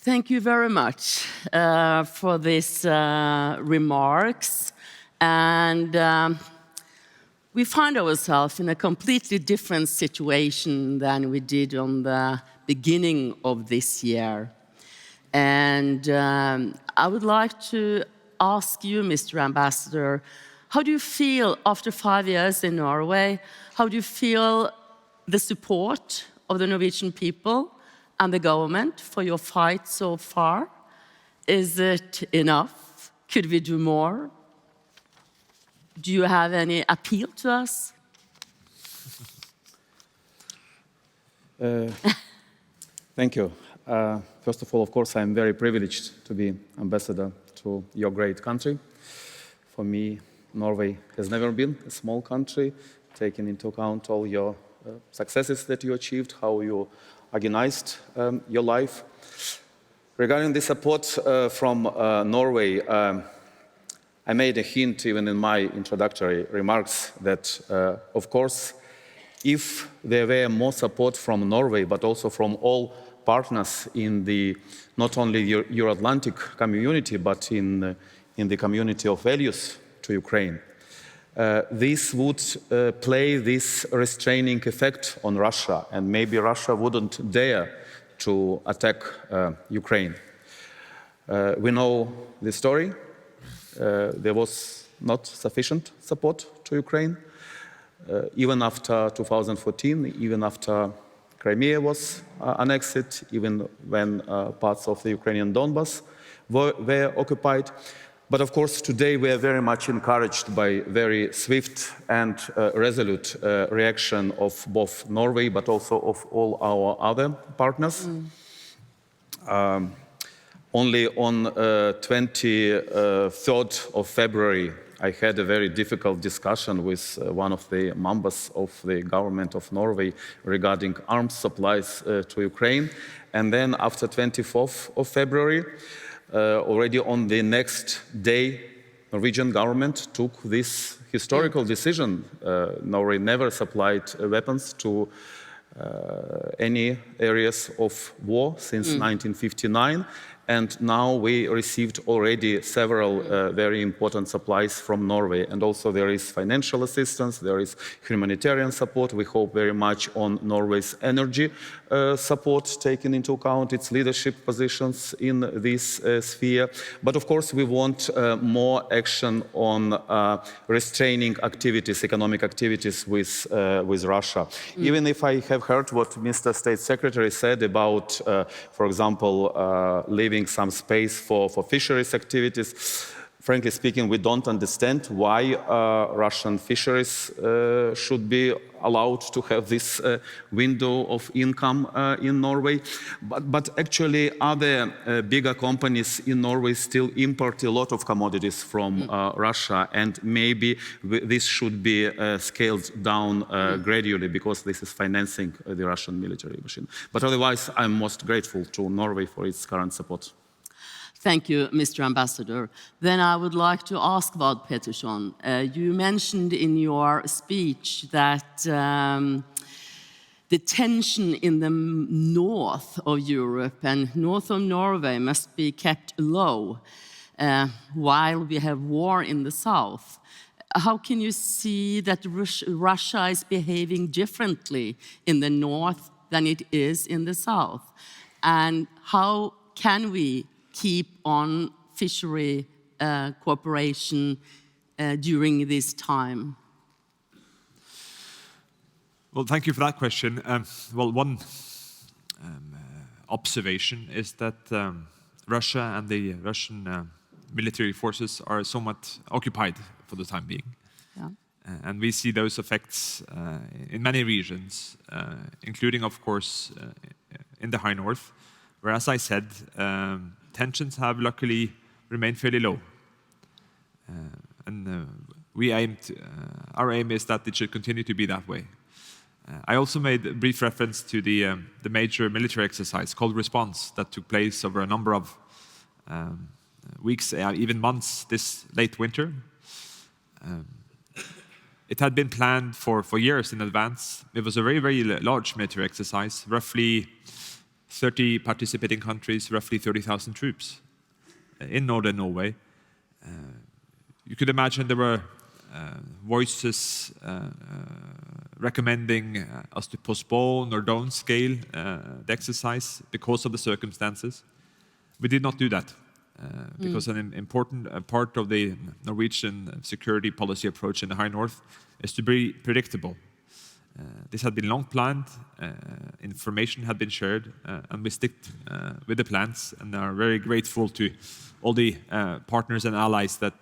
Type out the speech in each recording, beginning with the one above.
Thank you very much for these remarks. And we find ourselves in a completely different situation than we did on the beginning of this year. And I would like to ask you, Mr. Ambassador, how do you feel after 5 years in Norway? How do you feel the support of the Norwegian people and the government for your fight so far? Is it enough? Could we do more? Do you have any appeal to us? Thank you. First of all, of course, I'm very privileged to be ambassador to your great country. For me, Norway has never been a small country, taking into account all your successes that you achieved, how you organized your life. Regarding the support from Norway, I made a hint even in my introductory remarks that, of course, if there were more support from Norway, but also from all partners in the not only Euro-Atlantic community, but in the community of values to Ukraine, this would play this restraining effect on Russia, and maybe Russia wouldn't dare to attack Ukraine. We know the story. There was not sufficient support to Ukraine. Even after 2014, even after Crimea was annexed, even when parts of the Ukrainian Donbas were occupied. But of course, today we are very much encouraged by very swift and resolute reaction of both Norway, but also of all our other partners. Only on 23rd of February, I had a very difficult discussion with one of the members of the government of Norway regarding arms supplies to Ukraine. And then after 24th of February, already on the next day, Norwegian government took this historical decision. Norway never supplied weapons to any areas of war since 1959. And now we received already several very important supplies from Norway. And also there is financial assistance, there is humanitarian support. We hope very much on Norway's energy support, taking into account its leadership positions in this sphere. But of course, we want more action on restraining activities, economic activities with Russia. Even if I have heard what Mr. State Secretary said about, for example, leaving some space for fisheries activities. Frankly speaking, we don't understand why Russian fisheries should be allowed to have this window of income in Norway. But actually, other bigger companies in Norway still import a lot of commodities from Russia, and maybe this should be scaled down gradually, because this is financing the Russian military machine. But otherwise, I'm most grateful to Norway for its current support. Thank you, Mr. Ambassador. Then I would like to ask about Petersson. You mentioned in your speech that the tension in the north of Europe and north of Norway must be kept low while we have war in the south. How can you see that Russia is behaving differently in the north than it is in the south? And how can we keep on fishery cooperation during this time? Well, thank you for that question. Well, one observation is that Russia and the Russian military forces are somewhat occupied for the time being. Yeah. And we see those effects in many regions, including, of course, in the high north, where, as I said, tensions have luckily remained fairly low. Our aim is that it should continue to be that way. I also made a brief reference to the major military exercise called Response that took place over a number of weeks, even months, this late winter. It had been planned for years in advance. It was a very, very large military exercise, roughly 30 participating countries, roughly 30,000 troops in northern Norway. You could imagine there were voices recommending us to postpone or downscale the exercise because of the circumstances. We did not do that because an important part of the Norwegian security policy approach in the High North is to be predictable. This had been long planned, information had been shared, and we stick with the plans and are very grateful to all the partners and allies that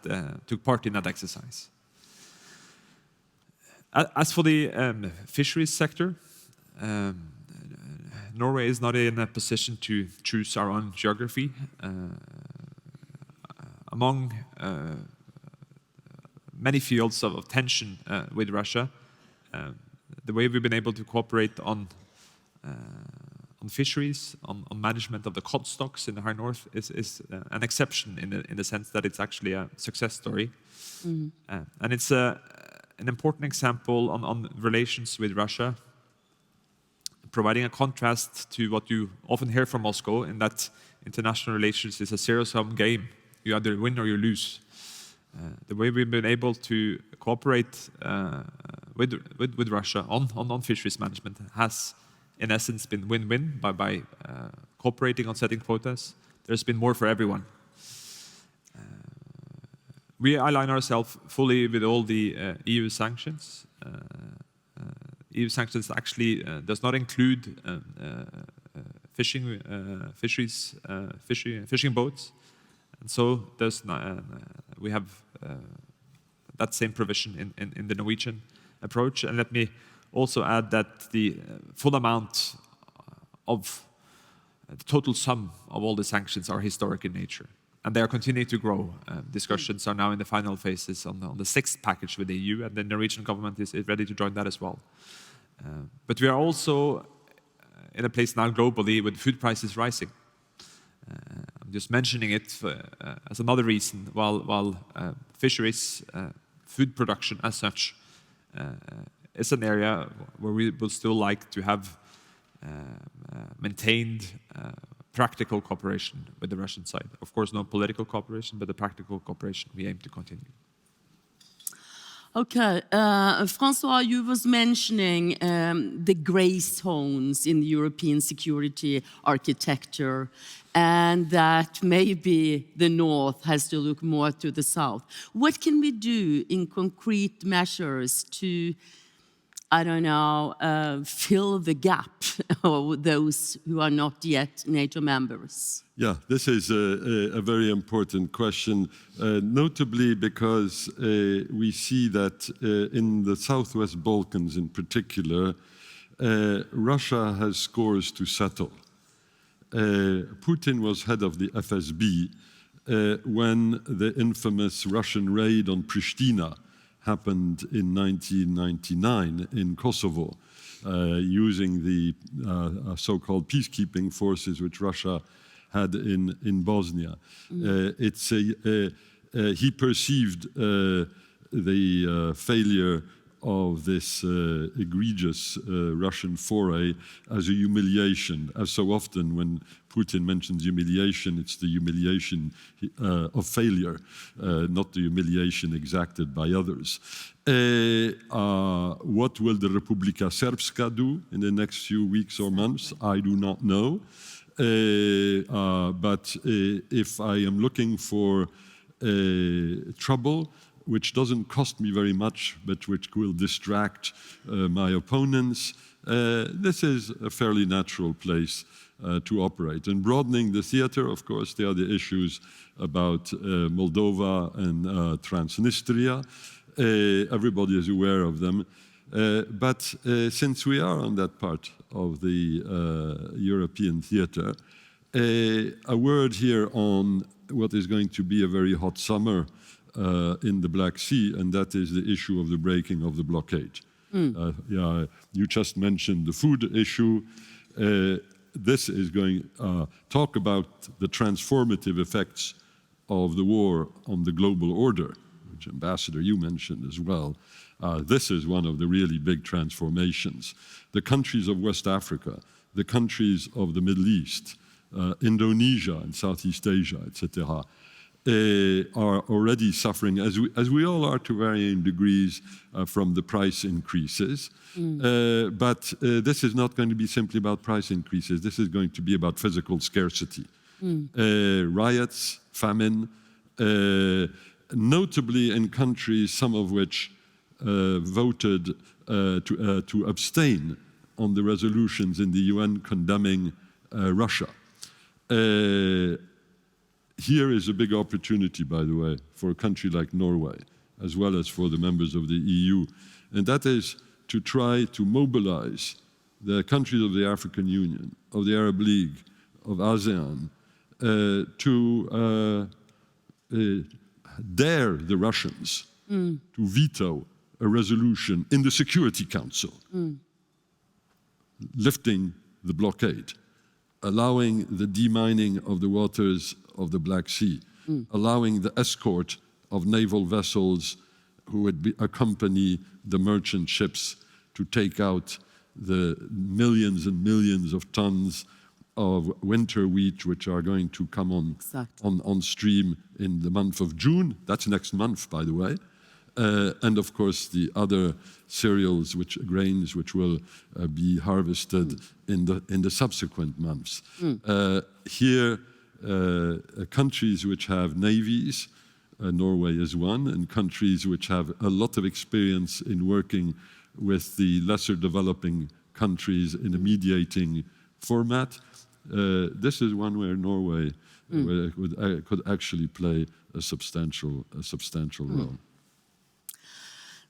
took part in that exercise. As for the fisheries sector, Norway is not in a position to choose our own geography. Among many fields of tension with Russia, the way we've been able to cooperate on fisheries, on management of the cod stocks in the High North is an exception in the sense that it's actually a success story. And it's an important example on relations with Russia, providing a contrast to what you often hear from Moscow, in that international relations is a zero-sum game. You either win or you lose. The way we've been able to cooperate with Russia on fisheries management has, in essence, been win-win by cooperating on setting quotas. There's been more for everyone. We align ourselves fully with all the EU sanctions. EU sanctions actually does not include fishing boats, and so we have that same provision in the Norwegian approach. And let me also add that the full amount of the total sum of all the sanctions are historic in nature, and they are continuing to grow. Discussions are now in the final phases on the 6th package with the EU, and the Norwegian government is ready to join that as well. But we are also in a place now globally with food prices rising. I'm just mentioning it as another reason, while fisheries, food production as such, is an area where we will still like to have maintained practical cooperation with the Russian side. Of course, no political cooperation, but the practical cooperation we aim to continue. Okay, François, you was mentioning the gray zones in the European security architecture, and that maybe the North has to look more to the South. What can we do in concrete measures to, I don't know, fill the gap of those who are not yet NATO members? Yeah, this is a very important question, notably because we see that in the Southwest Balkans in particular, Russia has scores to settle. Putin was head of the FSB when the infamous Russian raid on Pristina happened in 1999 in Kosovo, using the so-called peacekeeping forces which Russia had in Bosnia. He perceived the failure of this egregious Russian foray as a humiliation. As so often when Putin mentions humiliation, it's the humiliation of failure, not the humiliation exacted by others. What will the Republika Srpska do in the next few weeks or months? I do not know. But if I am looking for trouble, which doesn't cost me very much, but which will distract my opponents, this is a fairly natural place to operate. And broadening the theater, of course, there are the issues about Moldova and Transnistria. Everybody is aware of them. But since we are on that part of the European theater, a word here on what is going to be a very hot summer in the Black Sea, and that is the issue of the breaking of the blockade. Yeah, you just mentioned the food issue. This is going to talk about the transformative effects of the war on the global order, which Ambassador, you mentioned as well. This is one of the really big transformations. The countries of West Africa the countries of the Middle East, Indonesia and Southeast Asia, etc., are already suffering, as we all are to varying degrees, from the price increases. But this is not going to be simply about price increases. This is going to be about physical scarcity. Riots, famine, notably in countries, some of which voted to abstain on the resolutions in the UN condemning Russia. Here is a big opportunity, by the way, for a country like Norway, as well as for the members of the EU, and that is to try to mobilize the countries of the African Union, of the Arab League, of ASEAN, to dare the Russians to veto a resolution in the Security Council, lifting the blockade, allowing the demining of the waters of the Black Sea, allowing the escort of naval vessels who would accompany the merchant ships to take out the millions and millions of tons of winter wheat which are going to come on stream in the month of June. That's next month, by the way. And of course the other cereals, grains, which will be harvested in the subsequent months. Here, countries which have navies, Norway is one, and countries which have a lot of experience in working with the lesser developing countries in a mediating format. This is one where Norway could actually play a substantial role.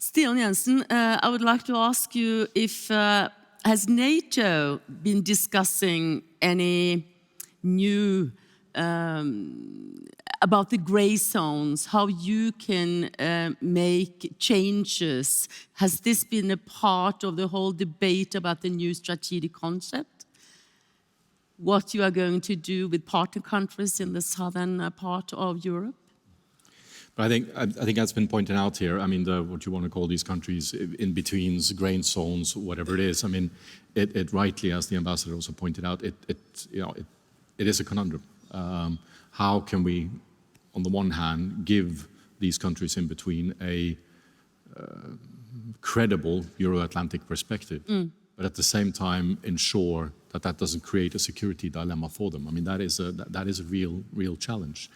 Stian Jenssen, I would like to ask you if has NATO been discussing any new about the gray zones, how you can make changes? Has this been a part of the whole debate about the new strategic concept? What you are going to do with partner countries in the southern part of Europe? But I think that's been pointed out here. I mean, what you want to call these countries, in-betweens, grain zones, whatever it is. I mean, it rightly, as the ambassador also pointed out, it is a conundrum. How can we, on the one hand, give these countries in between a credible Euro-Atlantic perspective, but at the same time ensure that that doesn't create a security dilemma for them? I mean, that is a real challenge.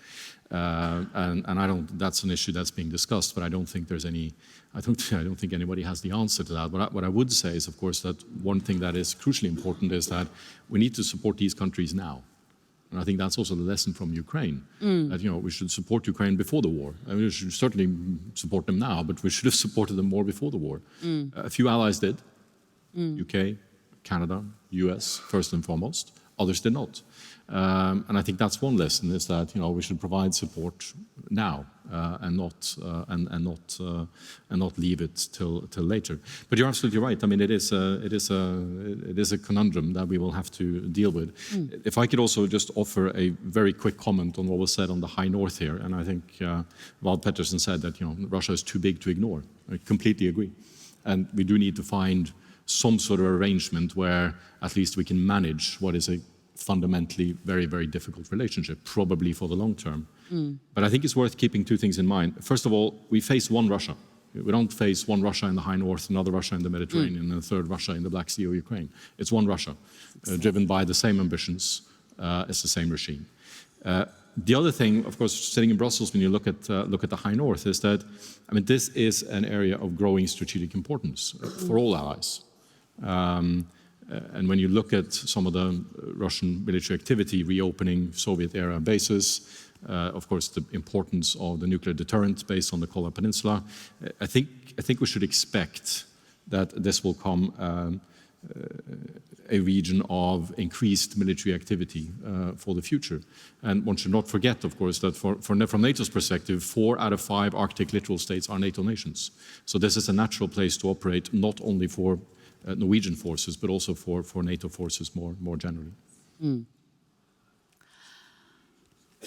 And that's an issue that's being discussed, but I don't think there's any, I don't think anybody has the answer to that. What I would say is, of course, that one thing that is crucially important is that we need to support these countries now. And I think that's also the lesson from Ukraine, that we should support Ukraine before the war. I mean, we should certainly support them now, but we should have supported them more before the war. A few allies did, UK, Canada, US, first and foremost. Others did not. And I think that's one lesson, is that we should provide support now and not leave it till later. But you're absolutely right. I mean, it is a conundrum that we will have to deal with. If I could also just offer a very quick comment on what was said on the high north here, and I think Petersson said that Russia is too big to ignore. I completely agree, and we do need to find some sort of arrangement where at least we can manage what is a fundamentally very, very difficult relationship, probably for the long term. But I think it's worth keeping two things in mind. First of all, we face one Russia. We don't face one Russia in the high north, another Russia in the Mediterranean, and a third Russia in the Black Sea or Ukraine. It's one Russia, driven by the same ambitions as the same regime. The other thing, of course, sitting in Brussels, when you look at the high north, is that, I mean, this is an area of growing strategic importance for all allies. And when you look at some of the Russian military activity, reopening Soviet-era bases, of course, the importance of the nuclear deterrent based on the Kola Peninsula, I think we should expect that this will come a region of increased military activity for the future. And one should not forget, of course, that from NATO's perspective, 4 out of 5 Arctic littoral states are NATO nations. So this is a natural place to operate, not only for Norwegian forces, but also for NATO forces more generally.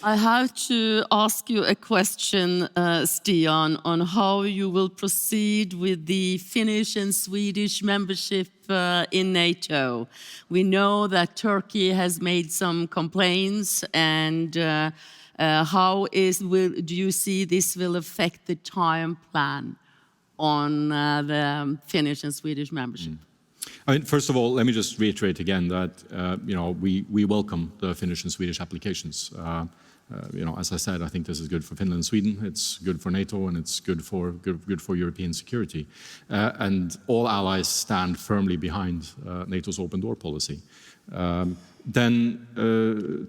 I have to ask you a question, Stian, on how you will proceed with the Finnish and Swedish membership in NATO. We know that Turkey has made some complaints, and do you see this will affect the time plan on the Finnish and Swedish membership? I mean, first of all, let me just reiterate again that we welcome the Finnish and Swedish applications. As I said, I think this is good for Finland and Sweden. It's good for NATO, and it's good for European security. And all allies stand firmly behind NATO's open door policy. Then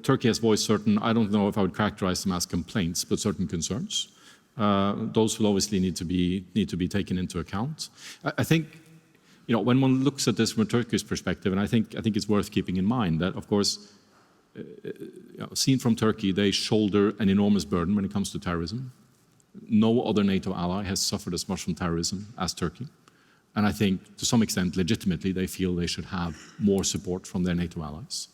Turkey has voiced certain, I don't know if I would characterize them as complaints, but certain concerns. Those will obviously need to be taken into account. I think, when one looks at this from a Turkish perspective, and I think it's worth keeping in mind that, of course, seen from Turkey, they shoulder an enormous burden when it comes to terrorism. No other NATO ally has suffered as much from terrorism as Turkey. And I think, to some extent, legitimately, they feel they should have more support from their NATO allies.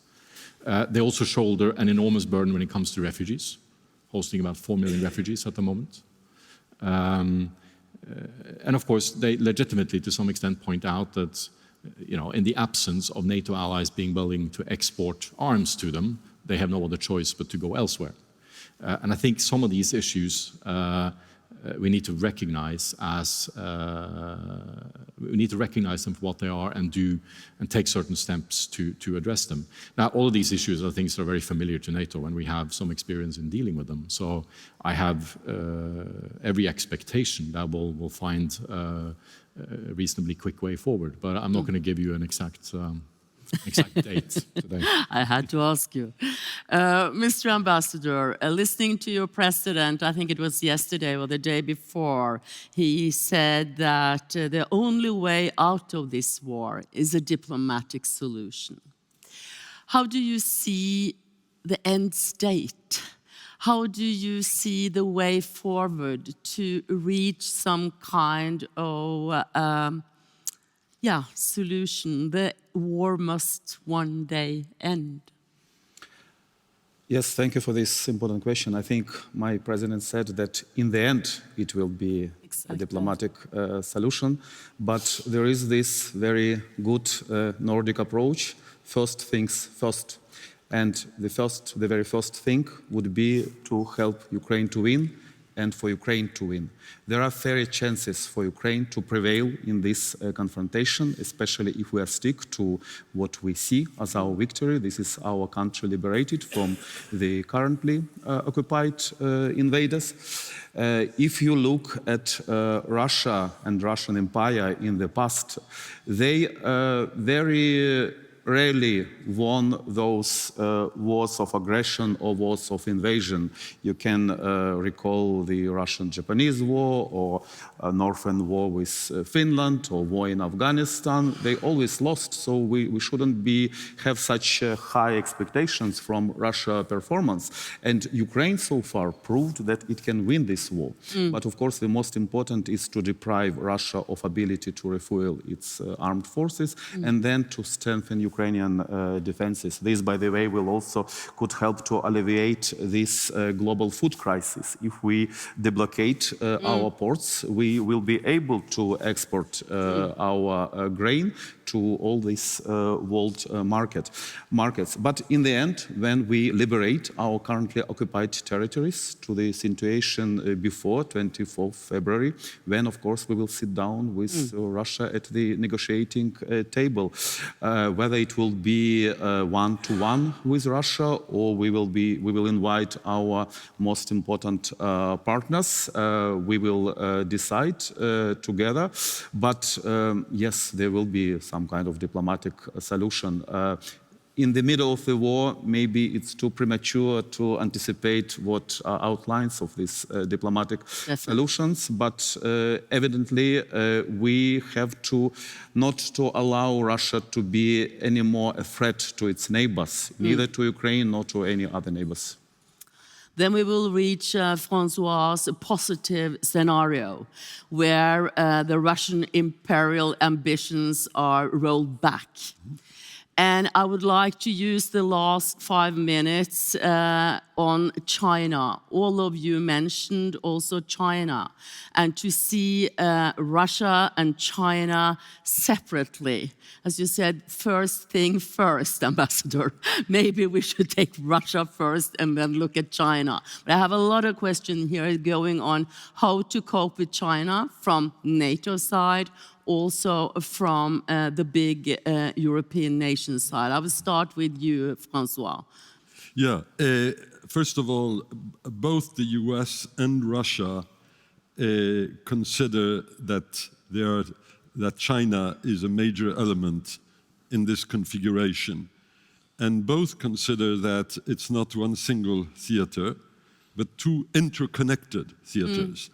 They also shoulder an enormous burden when it comes to refugees, hosting about 4 million refugees at the moment. And of course, they legitimately, to some extent, point out that in the absence of NATO allies being willing to export arms to them, they have no other choice but to go elsewhere. And I think some of these issues we need to recognize them for what they are and take certain steps to address them. Now, all of these issues are things that are very familiar to NATO, and we have some experience in dealing with them. So I have every expectation that we'll find a reasonably quick way forward. But I'm not going to give you an exact date today. I had to ask you. Mr. Ambassador, listening to your president, I think it was yesterday or the day before, he said that the only way out of this war is a diplomatic solution. How do you see the end state? How do you see the way forward to reach some kind of solution? The war must one day end. Yes, thank you for this important question. I think my president said that in the end it will be a diplomatic solution, but there is this very good Nordic approach, first things first. And the very first thing would be to help Ukraine to win and for Ukraine to win. There are fair chances for Ukraine to prevail in this confrontation, especially if we stick to what we see as our victory. This is our country liberated from the currently occupied invaders. If you look at Russia and Russian Empire in the past, they very rarely won those wars of aggression or wars of invasion. You can recall the Russian-Japanese war or Northern War with Finland or war in Afghanistan. They always lost, so we shouldn't have such high expectations from Russia performance. And Ukraine so far proved that it can win this war. But of course, the most important is to deprive Russia of ability to refuel its armed forces and then to strengthen Ukrainian defenses. This, by the way, could help to alleviate this global food crisis. If we deblockade our ports, we will be able to export our grain to all these world markets. But in the end, when we liberate our currently occupied territories to the situation before 24th February, when, of course, we will sit down with Russia at the negotiating table. Whether it will be one-to-one with Russia or we will invite our most important partners, we will decide together. But yes, there will be some kind of diplomatic solution. In the middle of the war, maybe it's too premature to anticipate what are outlines of these diplomatic solutions, but evidently we have to not allow Russia to be any more a threat to its neighbors, neither to Ukraine nor to any other neighbors. Then we will reach François' positive scenario, where the Russian imperial ambitions are rolled back. And I would like to use the last 5 minutes on China. All of you mentioned also China. And to see Russia and China separately. As you said, first thing first, Ambassador. Maybe we should take Russia first and then look at China. But I have a lot of questions here going on how to cope with China from NATO side, also from the big European nation side. I will start with you, François. Yeah, first of all, both the US and Russia consider that China is a major element in this configuration. And both consider that it's not one single theater, but two interconnected theaters.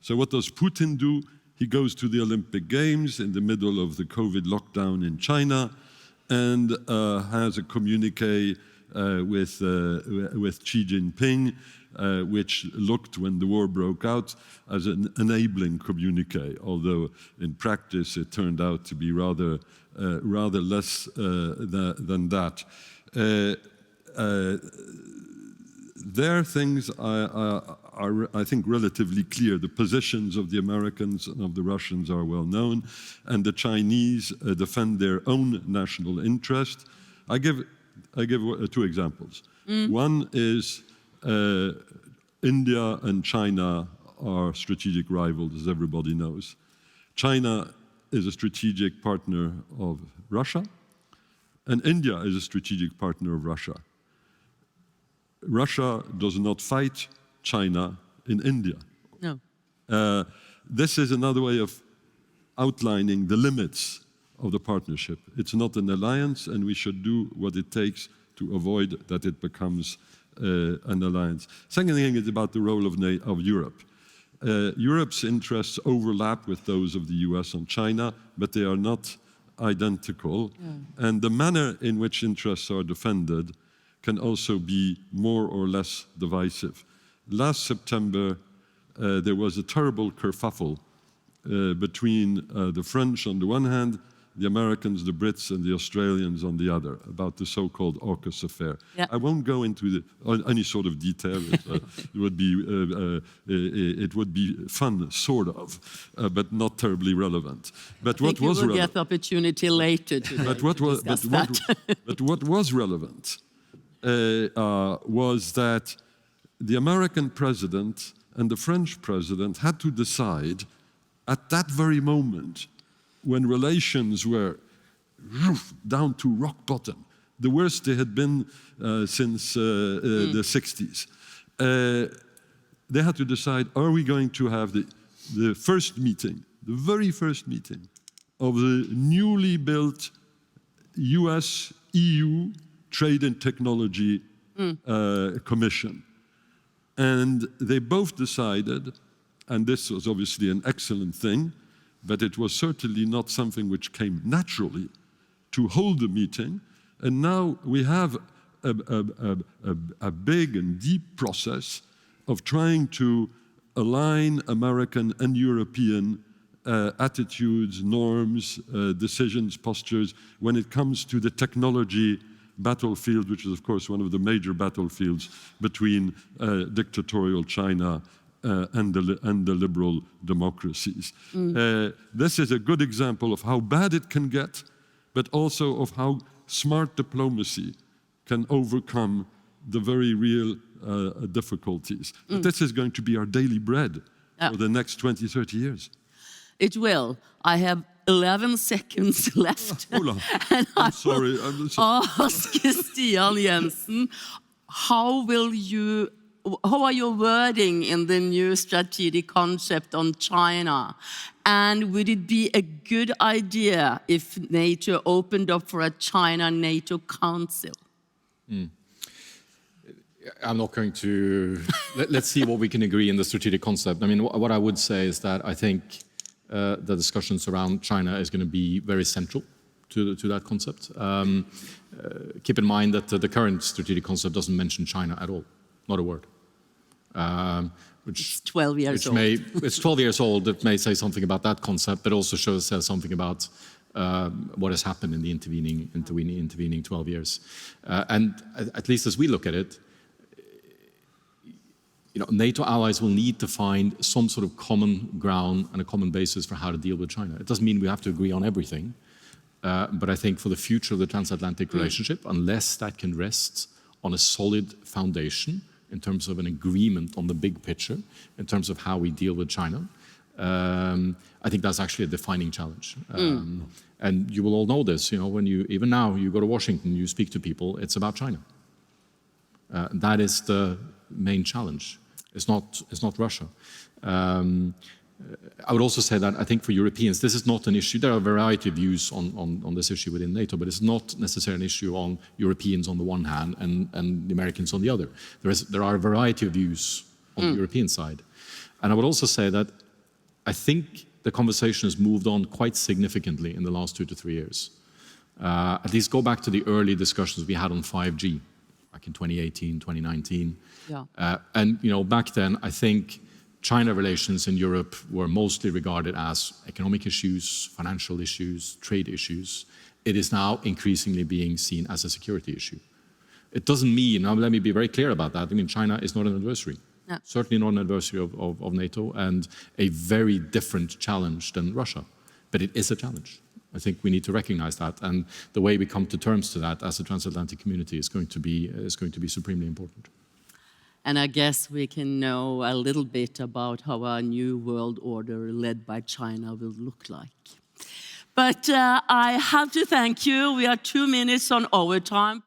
So what does Putin do? He goes to the Olympic Games in the middle of the COVID lockdown in China and has a communique with Xi Jinping, which looked, when the war broke out, as an enabling communique, although in practice it turned out to be rather less than that. Their things are, I think, relatively clear. The positions of the Americans and of the Russians are well known, and the Chinese defend their own national interest. I give two examples. One is India and China are strategic rivals, as everybody knows. China is a strategic partner of Russia, and India is a strategic partner of Russia. Russia does not fight China in India. No. This is another way of outlining the limits of the partnership. It's not an alliance, and we should do what it takes to avoid that it becomes an alliance. Second thing is about the role of Europe. Europe's interests overlap with those of the US and China, but they are not identical. And the manner in which interests are defended can also be more or less divisive. Last September, there was a terrible kerfuffle between the French on the one hand, the Americans, the Brits, and the Australians on the other, about the so-called AUKUS affair. Yeah. I won't go into any sort of detail. It would be fun, sort of, but not terribly relevant. But what was relevant? We'll get the opportunity later to discuss that. But what was relevant was that the American president and the French president had to decide at that very moment, when relations were down to rock bottom, the worst they had been since the 60s, they had to decide, are we going to have the first meeting, the very first meeting of the newly built US-EU Trade and Technology Commission. And they both decided, and this was obviously an excellent thing, but it was certainly not something which came naturally, to hold the meeting. And now we have a big and deep process of trying to align American and European attitudes, norms, decisions, postures, when it comes to the technology battlefield, which is, of course, one of the major battlefields between dictatorial China and the liberal democracies. This is a good example of how bad it can get, but also of how smart diplomacy can overcome the very real difficulties. But this is going to be our daily bread for the next 20, 30 years. It will. I have 11 seconds left. And I'm sorry. Ask Stian Jenssen, how are you wording in the new strategic concept on China? And would it be a good idea if NATO opened up for a China-NATO council? I'm not going to... Let's see what we can agree in the strategic concept. I mean, what I would say is that I think the discussions around China is going to be very central to that concept. Keep in mind that the current strategic concept doesn't mention China at all. Not a word. It's 12 years old. It's 12 years old. It may say something about that concept, but also says something about what has happened in the intervening 12 years. And at least as we look at it, NATO allies will need to find some sort of common ground and a common basis for how to deal with China. It doesn't mean we have to agree on everything, but I think for the future of the transatlantic relationship, unless that can rest on a solid foundation in terms of an agreement on the big picture, in terms of how we deal with China, I think that's actually a defining challenge. And you will all know this, when even now you go to Washington, you speak to people, it's about China. That is the main challenge. It's not Russia. I would also say that I think for Europeans, this is not an issue. There are a variety of views on this issue within NATO, but it's not necessarily an issue on Europeans on the one hand and the Americans on the other. There are a variety of views on the European side. And I would also say that I think the conversation has moved on quite significantly in the last 2 to 3 years. At least go back to the early discussions we had on 5G back in 2018, 2019. Yeah. And back then, I think China relations in Europe were mostly regarded as economic issues, financial issues, trade issues. It is now increasingly being seen as a security issue. It doesn't mean, now let me be very clear about that, China is not an adversary. No. Certainly not an adversary of NATO, and a very different challenge than Russia. But it is a challenge. I think we need to recognize that, and the way we come to terms to that as a transatlantic community is going to be supremely important. And I guess we can know a little bit about how our new world order led by China will look like. But I have to thank you. We are 2 minutes on overtime.